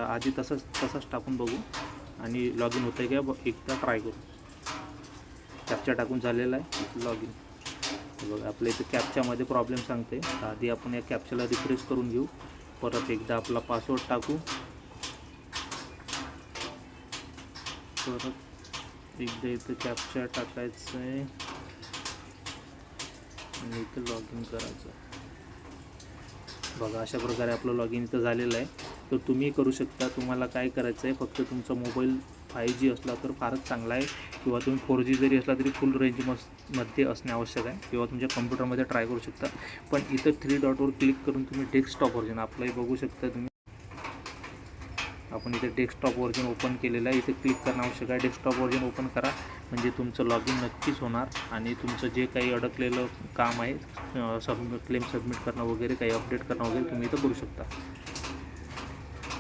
आधी तसंच टाकून बघू आणि लॉग इन होतं आहे का एकदा ट्राय करू. कॅप्चा टाकून झालेला आहे लॉग इन. बघा आपल्या इथं कॅप्चामध्ये प्रॉब्लेम सांगते. आधी आपण या कॅप्चाला रिफ्रेश करून घेऊ. परत एकदा आपला पासवर्ड टाकू. परत एकदा इथं कॅप्चा टाकायचं आहे आणि इथं लॉग इन करायचं. बघा अशा प्रकारे आपलं लॉग इन इथं झालेलं आहे. तर तुम्ही करू शकता. तुम्हाला काय करायचं आहे, फक्त तुमचा मोबाईल 5G असला तर फारच चांगला आहे, किंवा तुम्ही 4G जरी असला तरी फुल रेंज मध्ये असणे आवश्यक आहे, किंवा तुमच्या कम्प्युटरमध्ये ट्राय करू शकता. पण इथं 3 डॉटवर क्लिक करून तुम्ही डेस्कटॉप व्हर्जन आपलंही बघू शकता. तुम्ही आपण इथे डेस्कटॉप व्हर्जन ओपन केलेलं आहे. इथे क्लिक करणं आवश्यक आहे. डेस्कटॉप व्हर्जन ओपन करा म्हणजे तुमचं लॉग इन नक्कीच होणार आणि तुमचं जे काही अडकलेलं काम आहे क्लेम सबमिट करणं वगैरे काही अपडेट करणं वगैरे तुम्ही इथं करू शकता.